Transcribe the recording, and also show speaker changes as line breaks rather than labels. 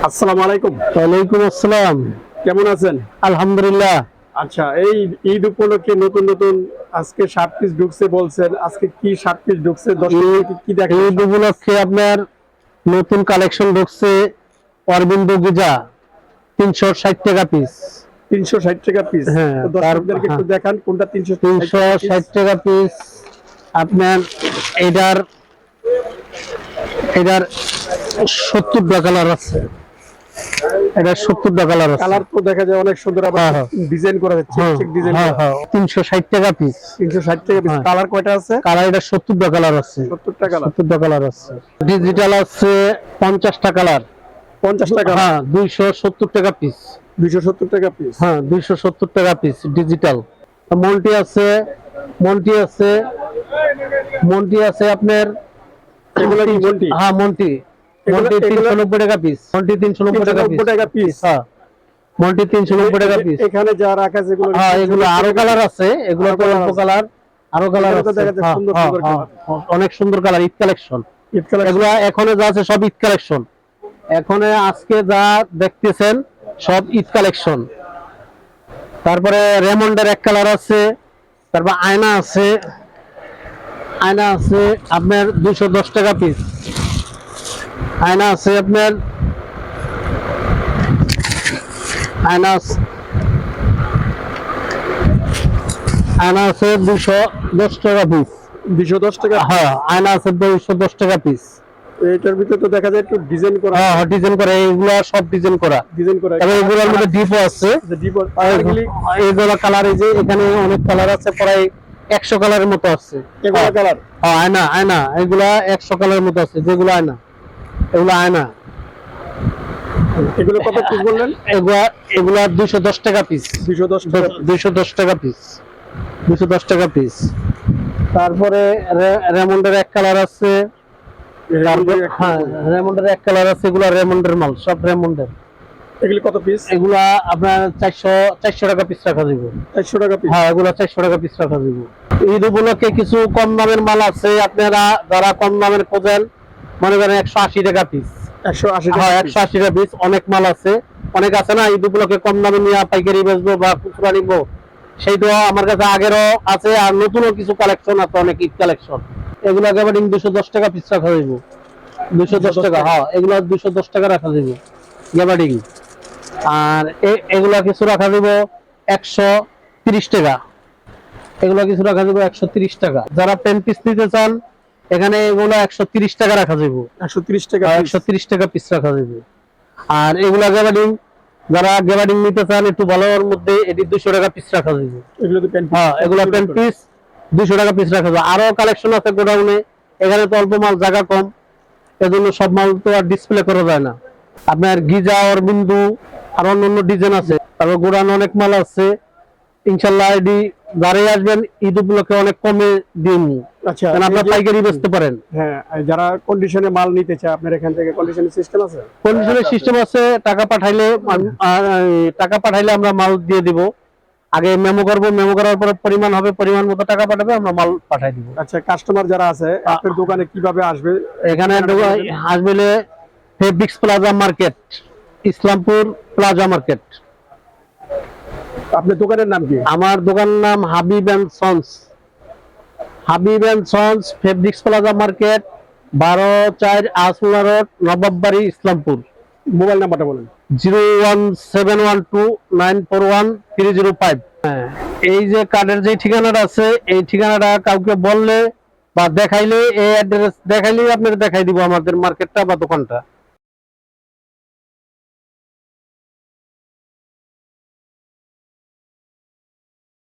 আসসালামু আলাইকুম।
ওয়ালাইকুম আসসালাম।
কেমন আছেন?
আলহামদুলিল্লাহ।
আচ্ছা, এই ঈদ উপলক্ষে নতুন নতুন আজকে শার্ট পিস ঢুকছে বলছেন। আজকে কি শার্ট পিস ঢুকছে? দর্শকদেরকে কি দেখেন?
ঈদ উপলক্ষে আপনার নতুন কালেকশন ঢুকছে। অরবিন্দ গিজা 360 টাকা পিস।
360 টাকা পিস।
হ্যাঁ,
তো দর্শকদেরকে একটু দেখান কোনটা
360 টাকা পিস। আপনার এটার এটার 70 টাকা কালার আছে। এটা 70 টাকা কালার আছে।
কালার তো দেখা যায় অনেক সুন্দর, আবার
হ্যাঁ,
ডিজাইন করা আছে, চেক চেক ডিজাইন করা।
360 টাকা পিস।
360 টাকা পিস। কালার কয়টা আছে?
কালার এটা 70 টাকা কালার আছে।
70 টাকা কালার।
70 টাকা কালার আছে। ডিজিটাল আছে 50 টাকা কালার।
50 টাকা।
হ্যাঁ, 270 টাকা পিস।
270 টাকা পিস।
হ্যাঁ, 270 টাকা পিস ডিজিটাল। মন্টি আছে, মন্টি আছে, মন্টি আছে আপনার।
এগুলো কি মন্টি?
হ্যাঁ, মন্টি। মন্টি 390 টাকা পিস। মন্টি 390 টাকা পিস।
390 টাকা পিস।
হ্যাঁ, মন্টি 390 টাকা পিস।
এখানে যা রাখা আছে এগুলো।
হ্যাঁ, এগুলো আরো কালার আছে। এগুলো তো অল্প কালার, আরো কালার আছে।
দেখা যায় সুন্দর সুন্দর কালার।
অনেক সুন্দর colour, Eid collection.
Eid colour.
এগুলো এখনো যা আছে সব ঈদ কালেকশন। এখন আজকে যা দেখতেছেন সব ঈদ কালেকশন। তারপরে রেমন্ডের এক কালার আছে। তারপর আয়না আছে, আয়না আছে আপনার 210 টাকা পিস। আয়না আছে আপনার, আয়না আয়না আছে 210 টাকা পিস।
210 টাকা।
হ্যাঁ, আয়না আছে 210 টাকা পিস।
এটার ভিতরে তো দেখা যায় একটু ডিজাইন করা।
হ্যাঁ, ডিজাইন করা, এগুলা সব ডিজাইন করা।
ডিজাইন করা।
তবে এগুলোর মধ্যে ডিপও আছে।
ডিপো
এইগুলা কালার, এই যে এখানে অনেক কালার আছে, প্রায় 100 কালারের মতো আছে।
এগুলো কালার।
হ্যাঁ, আয়না, আয়না এগুলা 100 কালারের মতো আছে। যেগুলো আয়না, এগুলো আয়না।
এগুলো কত পিস বললেন?
এগুলা 210 টাকা পিস।
210 টাকা।
210 টাকা পিস। 210 টাকা পিস। তারপরে রেমন্ডের এক কালার আছে। হ্যাঁ, রেমন্ডের এক কালার আছে। এগুলা রেমন্ডের মাল, সব রেমন্ডের।
এগুলো কত পিস?
এগুলা আপনার 400 টাকা পিস রাখা যাবে।
400 টাকা পিস।
হ্যাঁ, এগুলা 400 টাকা পিস রাখা যাবে। ঈদ উপলক্ষে কিছু কম দামের মাল আছে। আপনারা যারা কম দামের খোঁজেন, মনে করেন 180 টাকা পিস।
180 টাকা।
হ্যাঁ, 180 টাকা পিস। অনেক মাল আছে, অনেক আছে না ঈদ উপলক্ষে কম দামে নিয়ে পাইকারি বেচবো বা খুচরা নিবো, সেইটা আমার কাছে আগেরও আছে। আর নতুনও কিছু কালেকশন আছে, অনেক ঈদ কালেকশন। এগুলো একেবারে 210 টাকা পিস রাখা যাবে। 210 টাকা। হ্যাঁ, এগুলো 210 টাকা রাখা যাবে গ্যাবার্ডিং। আর এগুলা কিছু রাখা দিব 130 টাকা। এগুলো কিছু রাখা যাবে 130 টাকা। যারা 10 পিস নিতে চান, এখানে এগুলো 130 টাকা রাখা যাবে।
130 টাকা।
130 টাকা পিস রাখা যাবে। আর এগুলা গ্যাবার্ডিং, যারা গ্যাবার্ডিং নিতে চান একটু ভালোর মধ্যে, এটি 200 টাকা পিস রাখা যাবে।
এগুলো তো পেন।
হ্যাঁ, এগুলো 10 পিস 200 টাকা পিস রাখা যাবে। আরো কালেকশন আছে গোডাউনে। এখানে তো অল্প মাল, জায়গা কম, এজন্য সব মাল তো আর ডিসপ্লে করা যায় না। আপনার গিজা, অরবিন্দু, আর অন্যান্য ডিজাইন আছে। তারপর গোডাউন অনেক মাল আছে। ইনশাল্লাহ এডি যারাই আসবেন ঈদ উপলক্ষে অনেক কমে দিন।
আচ্ছা,
আপনার পাইকারি বেচতে পারেন।
হ্যাঁ, যারা কন্ডিশনে মাল নিতে চায় আপনার এখান থেকে কন্ডিশনের সিস্টেম আছে?
কন্ডিশনের সিস্টেম আছে। টাকা পাঠাইলে আমরা মাল দিয়ে দিব। আগে মেমো করবো, মেমো করার পর পরিমাণ হবে, পরিমাণ মতো টাকা পাঠাবে, আমরা মাল পাঠাই দিব।
আচ্ছা, কাস্টমার যারা আছে আপনার দোকানে কিভাবে আসবে?
এখানে আসবে fabrics plaza market, Islampur plaza market.
আপনার দোকানের নাম কি?
আমার দোকানের নাম Habib and sons. Habib and sons, fabrics plaza market, 12/4 আসলা রোড, নবাববাড়ি, ইসলামপুর।
মোবাইল নাম্বারটা বলেন।
01712941305। হ্যাঁ, এই যে কার্ডের যে ঠিকানাটা আছে, এই ঠিকানাটা কাউকে বললে বা দেখাইলে, এই অ্যাড্রেস দেখাইলেই আপনাকে দেখাই দিব আমাদের মার্কেটটা বা দোকানটা।